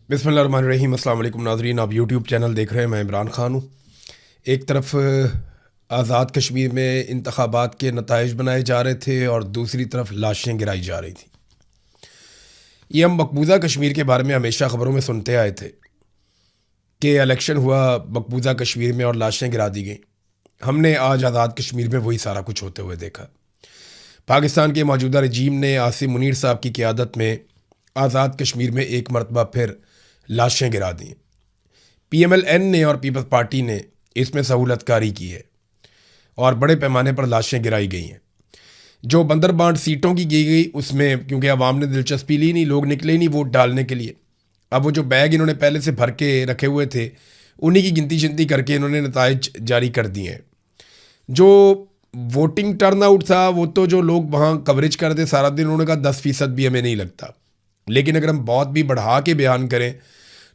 बिस्मिल्लाहिर्रहमानिर्रहीम। अस्सलाम वालेकुम नाज़रीन, आप यूट्यूब चैनल देख रहे हैं। मैं इमरान ख़ान हूँ। एक तरफ आज़ाद कश्मीर में इंतखाबात के नताइज बनाए जा रहे थे और दूसरी तरफ लाशें गिराई जा रही थी। ये हम मकबूजा कश्मीर के बारे में हमेशा ख़बरों में सुनते आए थे कि इलेक्शन हुआ मकबूजा कश्मीर में और लाशें गिरा दी गई। हमने आज आज़ाद कश्मीर में वही सारा कुछ होते हुए देखा। पाकिस्तान के मौजूदा रजीम ने आसिम मुनीर साहब की क़ियादत में आज़ाद कश्मीर में एक मरतबा फिर लाशें गिरा दी। PMLN ने और पीपल्स पार्टी ने इसमें सहूलतकारी की है और बड़े पैमाने पर लाशें गिराई गई हैं। जो बंदरबांट सीटों की की गई उसमें क्योंकि अवाम ने दिलचस्पी ली नहीं, लोग निकले ही नहीं वोट डालने के लिए। अब वो जो बैग इन्होंने पहले से भर के रखे हुए थे उन्हीं की गिनती शिनती करके इन्होंने नताइज जारी कर दिए हैं। जो वोटिंग टर्नआउट था वो तो जो लोग वहाँ कवरेज कर दे सारा दिन, उन्होंने कहा 10% भी हमें नहीं लगता। लेकिन अगर हम बहुत भी बढ़ा के बयान करें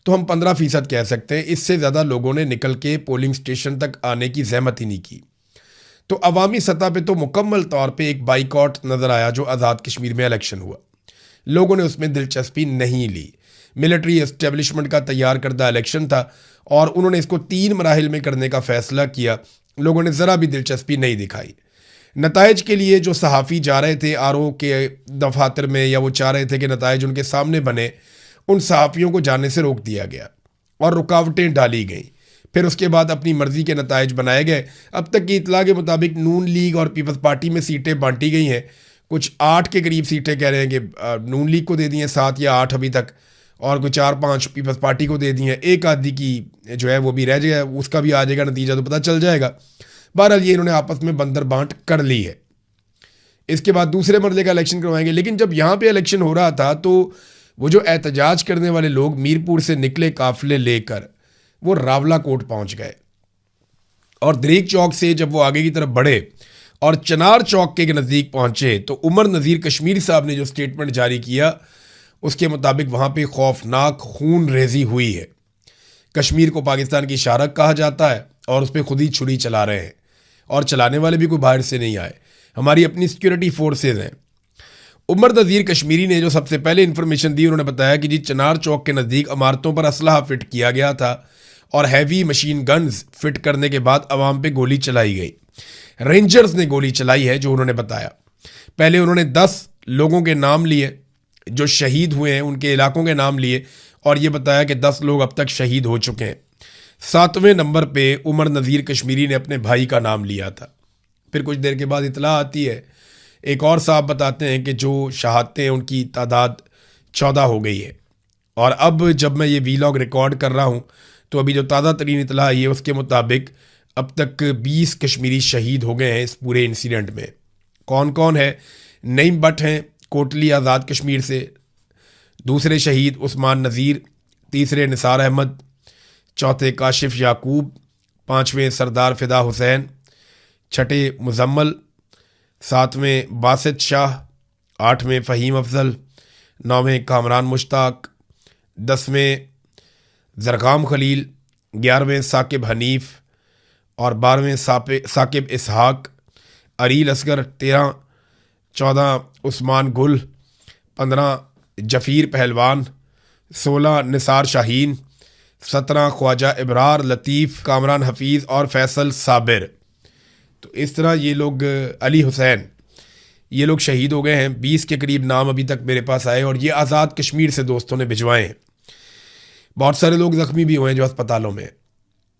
तो हम 15% कह सकते हैं। इससे ज़्यादा लोगों ने निकल के पोलिंग स्टेशन तक आने की जहमत ही नहीं की। तो अवामी सतह पे तो मुकम्मल तौर पे एक बाइकॉट नज़र आया जो आज़ाद कश्मीर में इलेक्शन हुआ। लोगों ने उसमें दिलचस्पी नहीं ली। मिलिट्री एस्टेब्लिशमेंट का तैयार करदा इलेक्शन था और उन्होंने इसको 3 मराहिल में करने का फ़ैसला किया। लोगों ने ज़रा भी दिलचस्पी नहीं दिखाई। नताइज के लिए जो सहाफ़ी जा रहे थे RO के दफातर में या वो चाह रहे थे कि नताइज उनके सामने बने, उन सहाफ़ियों को जाने से रोक दिया गया और रुकावटें डाली गईं। फिर उसके बाद अपनी मर्ज़ी के नताइज बनाए गए। अब तक की इतला के मुताबिक नून लीग और पीपल्स पार्टी में सीटें बांटी गई हैं। कुछ 8 के करीब सीटें कह रहे हैं कि नून लीग को दे दी हैं, 7 या 8 अभी तक, और कुछ 4-5 पीपल्स पार्टी को दे दी हैं। एक आधी की जो है वो भी रह जाएगा, उसका भी आ जाएगा नतीजा तो पता चल जाएगा। बहरहाल ये इन्होंने आपस में बंदर बांट कर ली है। इसके बाद दूसरे मरले का इलेक्शन करवाएंगे। लेकिन जब यहाँ पे इलेक्शन हो रहा था तो वो जो एहतजाज करने वाले लोग मीरपुर से निकले काफिले लेकर वो रावला कोट पहुंच गए और दरीक चौक से जब वो आगे की तरफ बढ़े और चनार चौक के नज़दीक पहुंचे तो उमर नज़ीर कश्मीरी साहब ने जो स्टेटमेंट जारी किया उसके मुताबिक वहाँ पे खौफनाक खून रेजी हुई है। कश्मीर को पाकिस्तान की शारक कहा जाता है और उस पर खुद ही छुरी चला रहे हैं और चलाने वाले भी कोई बाहर से नहीं आए, हमारी अपनी सिक्योरिटी फोर्सेज हैं। उमर नज़ीर कश्मीरी ने जो सबसे पहले इन्फॉर्मेशन दी, उन्होंने बताया कि जी चनार चौक के नज़दीक इमारतों पर असलहा फिट किया गया था और हैवी मशीन गन्स फिट करने के बाद अवाम पे गोली चलाई गई। रेंजर्स ने गोली चलाई है जो उन्होंने बताया। पहले उन्होंने 10 लोगों के नाम लिए जो शहीद हुए हैं, उनके इलाकों के नाम लिए और ये बताया कि 10 लोग अब तक शहीद हो चुके हैं। 7वें नंबर पे उमर नज़ीर कश्मीरी ने अपने भाई का नाम लिया था। फिर कुछ देर के बाद इतला आती है, एक और साहब बताते हैं कि जो शहादतें उनकी तादाद 14 हो गई है। और अब जब मैं ये वीलॉग रिकॉर्ड कर रहा हूँ तो अभी जो ताज़ा तरीन इतला आई है उसके मुताबिक अब तक 20 कश्मीरी शहीद हो गए हैं इस पूरे इंसिडेंट में। कौन कौन है? नईम बट हैं कोटली आज़ाद कश्मीर से, दूसरे शहीद उस्मान नज़ीर, तीसरे निसार अहमद, चौथे काशिफ याकूब, 5वें सरदार फ़िदा हुसैन, छठे मुजम्मल, 7वें बासित शाह, 8वें फ़हीम अफजल, 9वें कामरान मुश्ताक, 10वें ज़रगाम खलील, 11वें साकिब हनीफ और 12वें साकिब इसहाक, अरील असगर 13, 14 उस्मान गुल, 15 जफ़ीर पहलवान, 16 निसार शाहीन, 17 ख्वाजा इब्रार लतीफ़, कामरान हफीज़ और फैसल साबिर। तो इस तरह ये लोग, अली हुसैन, ये लोग शहीद हो गए हैं। 20 के करीब नाम अभी तक मेरे पास आए और ये आज़ाद कश्मीर से दोस्तों ने भिजवाए हैं। बहुत सारे लोग ज़ख्मी भी हुए हैं जो अस्पतालों में।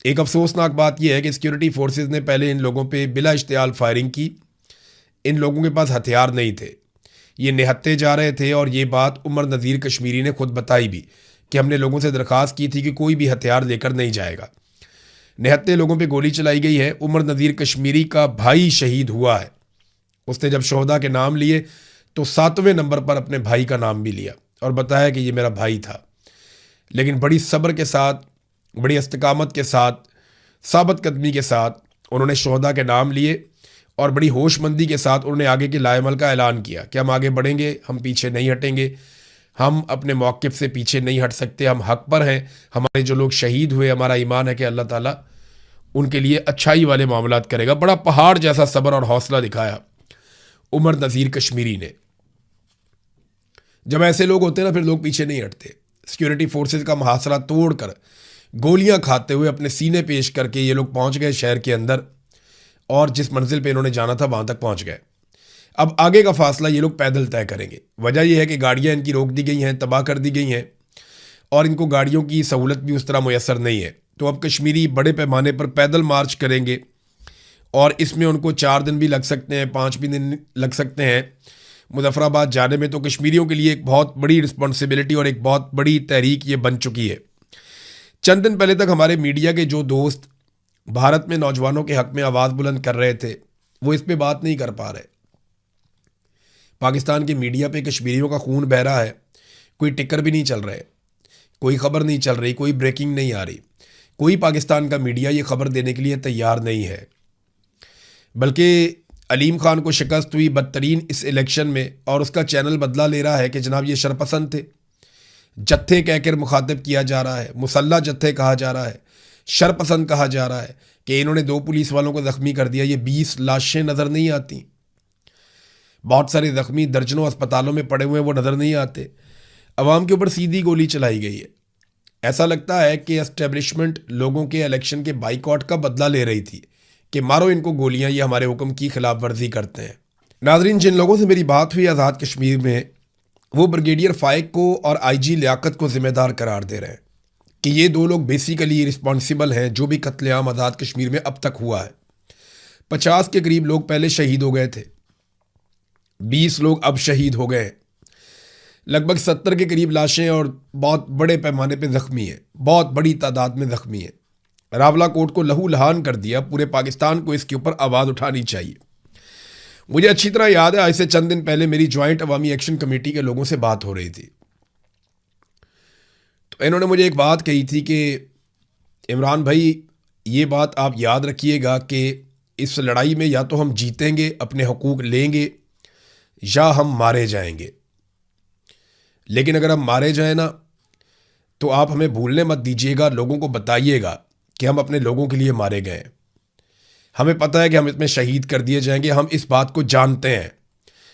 एक अफसोसनाक बात यह है कि सिक्योरिटी फोर्सेस ने पहले इन लोगों पे बिला इश्तियाल फायरिंग की। इन लोगों के पास हथियार नहीं थे, ये निहत्ते जा रहे थे और ये बात उमर नज़ीर कश्मीरी ने खुद बताई भी कि हमने लोगों से दरख्वास्त की थी कि कोई भी हथियार लेकर नहीं जाएगा। निहत्ते लोगों पे गोली चलाई गई है। उमर नज़ीर कश्मीरी का भाई शहीद हुआ है। उसने जब शोहदा के नाम लिए तो 7वें नंबर पर अपने भाई का नाम भी लिया और बताया कि ये मेरा भाई था। लेकिन बड़ी सब्र के साथ, बड़ी इस्तिकामत के साथ, साबित कदमी के साथ उन्होंने शोहदा के नाम लिए और बड़ी होशमंदी के साथ उन्होंने आगे के लाएमल का ऐलान किया कि हम आगे बढ़ेंगे, हम पीछे नहीं हटेंगे, हम अपने मौक़िफ़ से पीछे नहीं हट सकते, हम हक़ पर हैं। हमारे जो लोग शहीद हुए, हमारा ईमान है कि अल्लाह ताला उनके लिए अच्छाई वाले मामलात करेगा। बड़ा पहाड़ जैसा सब्र और हौसला दिखाया उमर नज़ीर कश्मीरी ने। जब ऐसे लोग होते हैं ना फिर लोग पीछे नहीं हटते। सिक्योरिटी फोर्सेस का मुहासरा तोड़कर गोलियां खाते हुए अपने सीने पेश करके ये लोग पहुंच गए शहर के अंदर और जिस मंजिल पे इन्होंने जाना था वहां तक पहुंच गए। अब आगे का फासला ये लोग पैदल तय करेंगे। वजह यह है कि गाड़ियां इनकी रोक दी गई हैं, तबाह कर दी गई हैं और इनको गाड़ियों की सहूलत भी उस तरह मुयसर नहीं है। तो अब कश्मीरी बड़े पैमाने पर पैदल मार्च करेंगे और इसमें उनको 4 दिन भी लग सकते हैं, 5 भी दिन लग सकते हैं मुजफ्फराबाद जाने में। तो कश्मीरियों के लिए एक बहुत बड़ी रिस्पॉन्सिबिलिटी और एक बहुत बड़ी तहरीक ये बन चुकी है। चंद दिन पहले तक हमारे मीडिया के जो दोस्त भारत में नौजवानों के हक में आवाज़ बुलंद कर रहे थे वो इस पे बात नहीं कर पा रहे। पाकिस्तान की मीडिया पे कश्मीरियों का खून बह रहा है, कोई टिकर भी नहीं चल रहे, कोई खबर नहीं चल रही, कोई ब्रेकिंग नहीं आ रही। कोई पाकिस्तान का मीडिया ये खबर देने के लिए तैयार नहीं है। बल्कि अलीम खान को शिकस्त हुई बदतरीन इस इलेक्शन में और उसका चैनल बदला ले रहा है कि जनाब ये शरपसंद थे। जत्थे कहकर मुखातिब किया जा रहा है, मुसल्ला जत्थे कहा जा रहा है, शरपसंद कहा जा रहा है कि इन्होंने 2 पुलिस वालों को ज़ख्मी कर दिया। ये 20 लाशें नज़र नहीं आती, बहुत सारे ज़ख्मी दर्जनों अस्पतालों में पड़े हुए वो नज़र नहीं आते। अवाम के ऊपर सीधी गोली चलाई गई है। ऐसा लगता है कि एस्टेब्लिशमेंट लोगों के इलेक्शन के बाइकआउट का बदला ले रही थी कि मारो इनको गोलियां, ये हमारे हुक्म की खिलाफ वर्जी करते हैं। नाजरीन, जिन लोगों से मेरी बात हुई आज़ाद कश्मीर में, वो ब्रिगेडियर फाइक को और IG लियाकत को ज़िम्मेदार करार दे रहे हैं कि ये 2 लोग बेसिकली रिस्पॉन्सिबल हैं जो भी कत्लेआम आज़ाद कश्मीर में अब तक हुआ है। 50 के करीब लोग पहले शहीद हो गए थे, 20 लोग अब शहीद हो गए, लगभग 70 के करीब लाशें और बहुत बड़े पैमाने पे ज़ख्मी हैं, बहुत बड़ी तादाद में ज़ख्मी हैं। रावला कोट को लहू लहान कर दिया। पूरे पाकिस्तान को इसके ऊपर आवाज़ उठानी चाहिए। मुझे अच्छी तरह याद है, आज से चंद दिन पहले मेरी ज्वाइंट अवामी एक्शन कमेटी के लोगों से बात हो रही थी, तो इन्होंने मुझे एक बात कही थी कि इमरान भाई, ये बात आप याद रखिएगा कि इस लड़ाई में या तो हम जीतेंगे, अपने हकूक़ लेंगे, या हम मारे जाएंगे। लेकिन अगर हम मारे जाए ना, तो आप हमें भूलने मत दीजिएगा, लोगों को बताइएगा कि हम अपने लोगों के लिए मारे गए। हमें पता है कि हम इसमें शहीद कर दिए जाएंगे, हम इस बात को जानते हैं।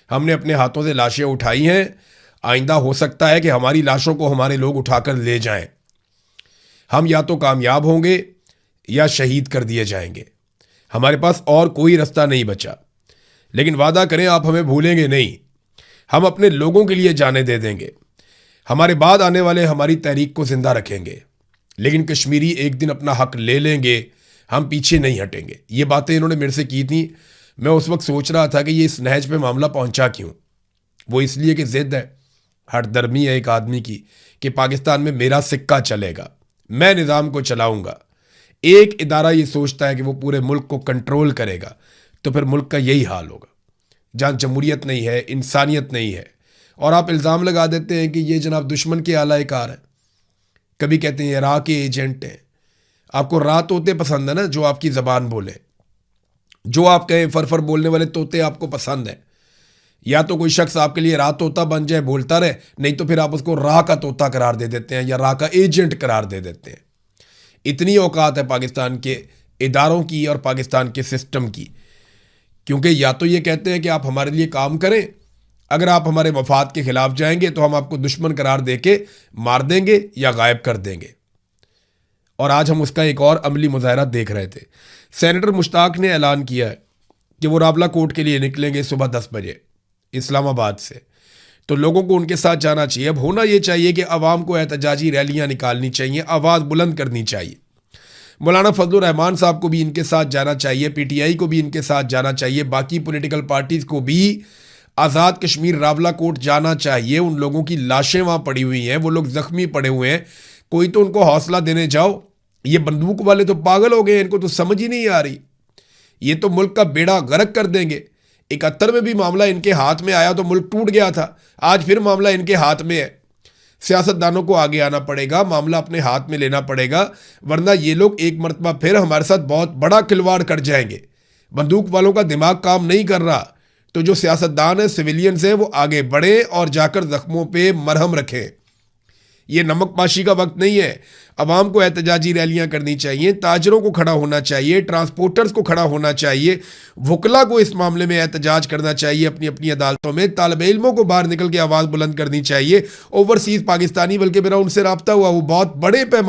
हमने अपने हाथों से लाशें उठाई हैं, आइंदा हो सकता है कि हमारी लाशों को हमारे लोग उठाकर ले जाएं। हम या तो कामयाब होंगे या शहीद कर दिए जाएंगे, हमारे पास और कोई रास्ता नहीं बचा। लेकिन वादा करें आप हमें भूलेंगे नहीं, हम अपने लोगों के लिए जाने दे देंगे, हमारे बाद आने वाले हमारी तहरीक को जिंदा रखेंगे, लेकिन कश्मीरी एक दिन अपना हक ले लेंगे, हम पीछे नहीं हटेंगे। ये बातें इन्होंने मेरे से की थी। मैं उस वक्त सोच रहा था कि ये इस नहज पे मामला पहुंचा क्यों। वो इसलिए कि ज़िद है, हरदर्मी है एक आदमी की कि पाकिस्तान में मेरा सिक्का चलेगा, मैं निज़ाम को चलाऊंगा। एक इदारा ये सोचता है कि वो पूरे मुल्क को कंट्रोल करेगा, तो फिर मुल्क का यही हाल होगा, जहाँ जमहूरियत नहीं है, इंसानियत नहीं है। और आप इल्ज़ाम लगा देते हैं कि ये जनाब दुश्मन के आला-ए-कार हैं। कभी कहते हैं राह के एजेंट हैं। आपको राह तोते पसंद है ना, जो आपकी ज़बान बोले, जो आप कहें फर बोलने वाले तोते आपको पसंद है। या तो कोई शख्स आपके लिए राह तोता बन जाए, बोलता रहे, नहीं तो फिर आप उसको राह का तोता करार दे देते हैं या राह का एजेंट करार दे देते हैं। इतनी औकात है पाकिस्तान के इदारों की और पाकिस्तान के सिस्टम की, क्योंकि या तो ये कहते हैं कि आप हमारे लिए काम करें, अगर आप हमारे मफाद के खिलाफ जाएंगे तो हम आपको दुश्मन करार दे के मार देंगे या गायब कर देंगे। और आज हम उसका एक और अमली मुजाहरा देख रहे थे। सेनेटर मुश्ताक ने ऐलान किया है कि वो रावला कोर्ट के लिए निकलेंगे सुबह 10 बजे इस्लामाबाद से, तो लोगों को उनके साथ जाना चाहिए। अब होना ये चाहिए कि आवाम को एहतजाजी रैलियां निकालनी चाहिए, आवाज़ बुलंद करनी चाहिए। मौलाना फजलुर रहमान साहब को भी इनके साथ जाना चाहिए, PTI को भी इनके साथ जाना चाहिए, बाकी पॉलिटिकल पार्टीज़ को भी आज़ाद कश्मीर रावला कोर्ट जाना चाहिए। उन लोगों की लाशें वहाँ पड़ी हुई हैं, वो लोग ज़ख्मी पड़े हुए हैं, कोई तो उनको हौसला देने जाओ। ये बंदूक वाले तो पागल हो गए, इनको तो समझ ही नहीं आ रही, ये तो मुल्क का बेड़ा गर्क कर देंगे। 71 में भी मामला इनके हाथ में आया तो मुल्क टूट गया था, आज फिर मामला इनके हाथ में है। सियासतदानों को आगे आना पड़ेगा, मामला अपने हाथ में लेना पड़ेगा, वरना ये लोग एक मरतबा फिर हमारे साथ बहुत बड़ा खिलवाड़ कर जाएंगे। बंदूक वालों का दिमाग काम नहीं कर रहा, तो जो सियासतदान है, सिविलियंस हैं, वो आगे बढ़े और जाकर जख्मों पे मरहम रखें। ये नमक पाशी का वक्त नहीं है। अवाम को एहतजाजी रैलियां करनी चाहिए, ताजरों को खड़ा होना चाहिए, ट्रांसपोर्टर्स को खड़ा होना चाहिए, वकला को इस मामले में एहतजाज करना चाहिए अपनी अपनी अदालतों में, तालिब इल्मों को बाहर निकल के आवाज़ बुलंद करनी चाहिए। ओवरसीज़ पाकिस्तानी बल्कि मेरा उनसे रब्ता हुआ, वो बहुत बड़े पैमाने